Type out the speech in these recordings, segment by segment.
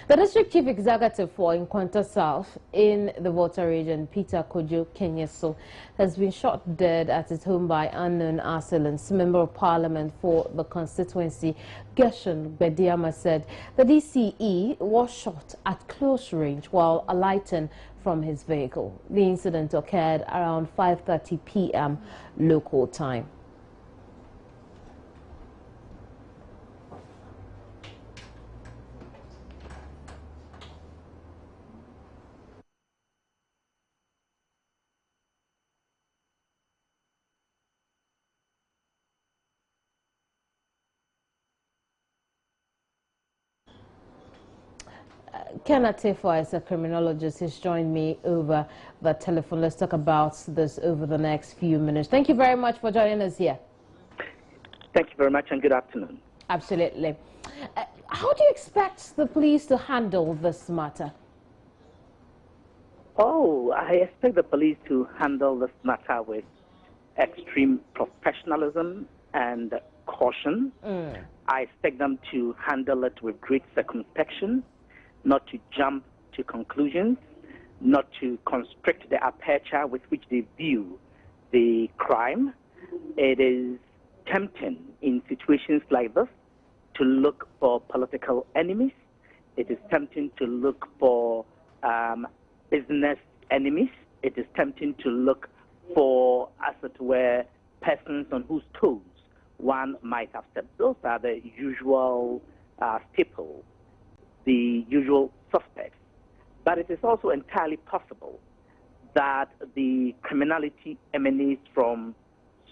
The district chief executive for Nkwanta South in the Volta region, Peter Kojo Kenyeso, has been shot dead at his home by unknown assailants. Member of Parliament for the constituency, Gershon Bediama, said the DCE was shot at close range while alighting from his vehicle. The incident occurred around 5:30 p.m. local time. Ken Atefo is a criminologist. He's joined me over the telephone. Let's talk about this over the next few minutes. Thank you very much for joining us here. Thank you very much and good afternoon. Absolutely. How do you expect the police to handle this matter? Oh, I expect the police to handle this matter with extreme professionalism and caution. I expect them to handle it with great circumspection, not to jump to conclusions, not to constrict the aperture with which they view the crime. It is tempting in situations like this to look for political enemies. It is tempting to look for business enemies. It is tempting to look for, as it were, persons on whose toes one might have stepped. Those are the usual staples, the usual suspects. But it is also entirely possible that the criminality emanates from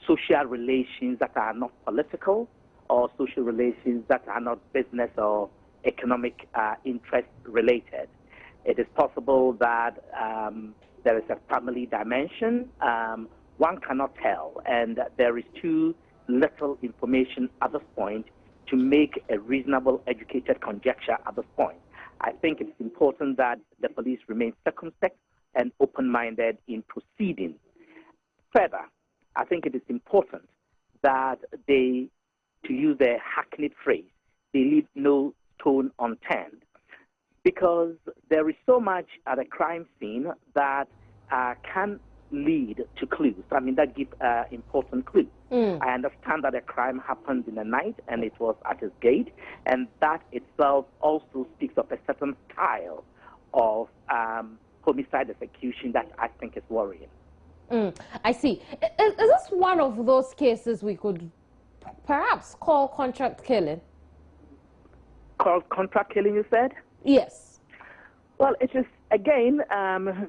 social relations that are not political, or social relations that are not business or economic interest related. It is possible that there is a family dimension. One cannot tell, and there is too little information at this point to make a reasonable, educated conjecture at this point. I think it's important that the police remain circumspect and open-minded in proceeding. Further, I think it is important that they, to use a hackneyed phrase, they leave no stone unturned, because there is so much at a crime scene that can lead to clues. I mean, that give important clues. I understand that a crime happened in the night and it was at his gate, and that itself also speaks of a certain style of homicide execution that I think is worrying. I see. Is this one of those cases we could perhaps call contract killing? Called contract killing, you said? Yes. Well, it is, again,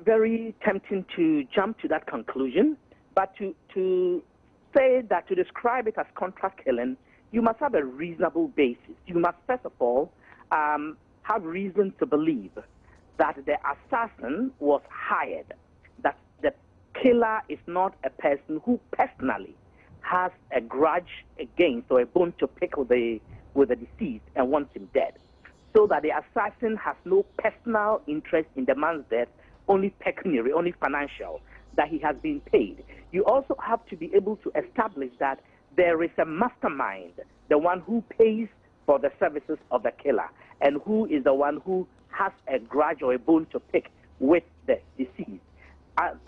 very tempting to jump to that conclusion, but to say that, to describe it as contract killing, you must have a reasonable basis. You must, first of all, have reason to believe that the assassin was hired, that the killer is not a person who personally has a grudge against or a bone to pick with the deceased and wants him dead, so that the assassin has no personal interest in the man's death, only pecuniary, only financial, that he has been paid. You also have to be able to establish that there is a mastermind, the one who pays for the services of the killer, and who is the one who has a grudge or a bone to pick with the deceased. And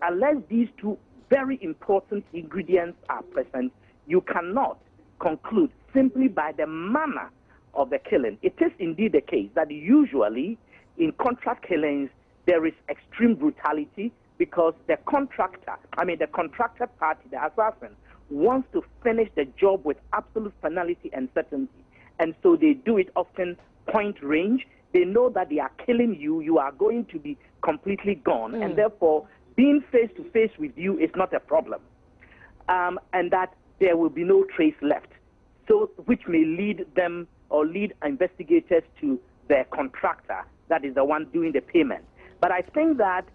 unless these two very important ingredients are present, you cannot conclude simply by the manner of the killing. It is indeed the case that usually in contract killings there is extreme brutality, because the contracted party, the assassin, wants to finish the job with absolute finality and certainty, and so they do it often point range. They know that they are killing you, you are going to be completely gone, and therefore being face to face with you is not a problem, and that there will be no trace left, so which may lead them or lead investigators to their contractor, that is the one doing the payment. But I think that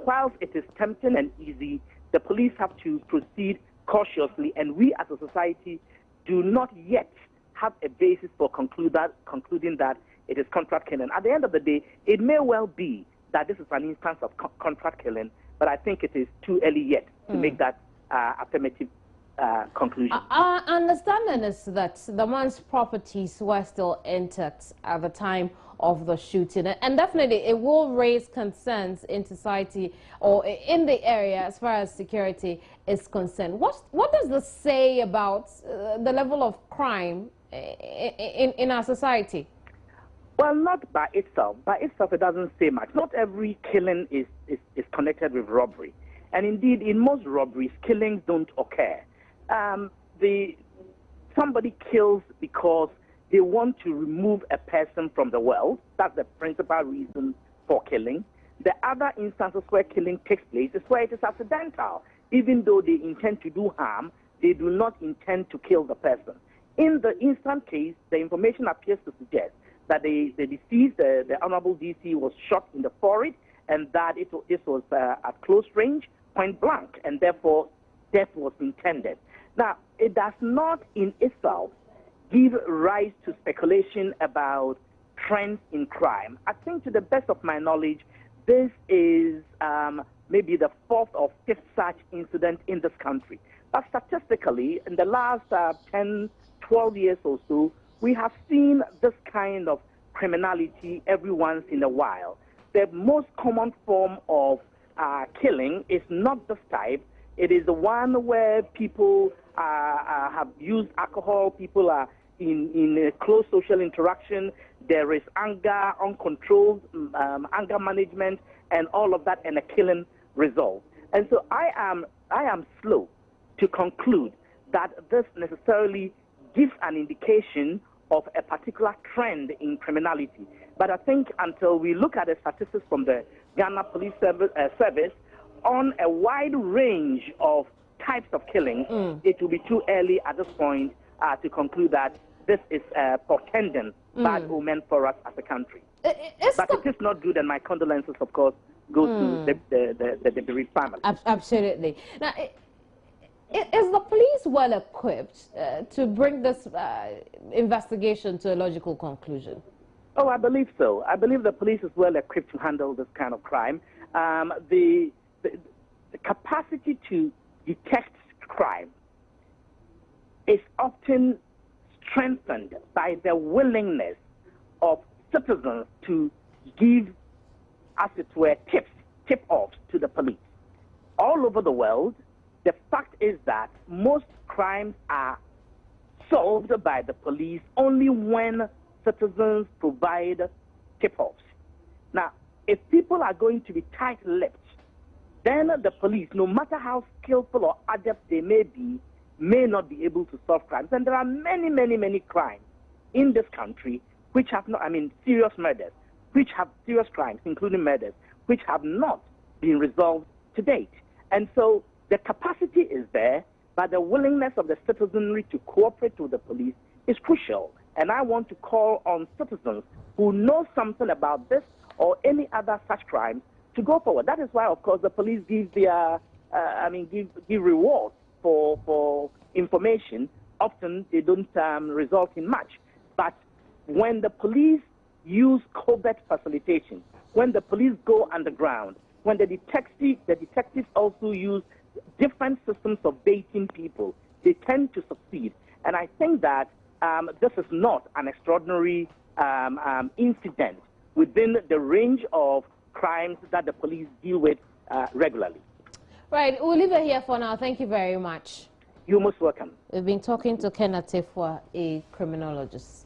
whilst it is tempting and easy, the police have to proceed cautiously, and we as a society do not yet have a basis for concluding that it is contract killing. At the end of the day, it may well be that this is an instance of contract killing, but I think it is too early yet to make that affirmative conclusion. Our understanding is that the man's properties were still intact at the time of the shooting. And definitely it will raise concerns in society or in the area as far as security is concerned. What does this say about the level of crime in our society? Well, not by itself. By itself, it doesn't say much. Not every killing is connected with robbery. And indeed, in most robberies, killings don't occur. Somebody kills because they want to remove a person from the world. That's the principal reason for killing. The other instances where killing takes place is where it is accidental. Even though they intend to do harm, they do not intend to kill the person. In the instant case, the information appears to suggest that the deceased, the Honorable DCE, was shot in the forehead, and that this was at close range, point blank, and therefore death was intended. Now, it does not in itself give rise to speculation about trends in crime. I think, to the best of my knowledge, this is maybe the fourth or fifth such incident in this country. But statistically, in the last 10, 12 years or so, we have seen this kind of criminality every once in a while. The most common form of killing is not this type. It is the one where people have used alcohol, people are in a close social interaction, there is anger, uncontrolled anger management, and all of that, and a killing result. And so I am slow to conclude that this necessarily gives an indication of a particular trend in criminality. But I think until we look at the statistics from the Ghana Police Service on a wide range of types of killings, it will be too early at this point to conclude that this is portending bad omen for us as a country. But it is not good, and my condolences, of course, go to the bereaved family. Absolutely. Now, is the police well equipped to bring this investigation to a logical conclusion? Oh, I believe so. I believe the police is well equipped to handle this kind of crime. The capacity to detect crime is often strengthened by the willingness of citizens to give, as it were, tip-offs to the police. All over the world, the fact is that most crimes are solved by the police only when citizens provide tip-offs. Now, if people are going to be tight-lipped, then the police, no matter how skillful or adept they may be, may not be able to solve crimes. And there are many, many, many crimes in this country which have not, serious murders, which have serious crimes, including murders, which have not been resolved to date. And so the capacity is there, but the willingness of the citizenry to cooperate with the police is crucial. And I want to call on citizens who know something about this or any other such crimes to go forward. That is why, of course, the police give their, give rewards for information. Often they don't result in much. But when the police use covert facilitation, when the police go underground, when the detectives also use different systems of baiting people, they tend to succeed. And I think that this is not an extraordinary incident within the range of crimes that the police deal with regularly. Right, we'll leave it here for now. Thank you very much. You're most welcome. We've been talking to Kenneth Tefua, a criminologist.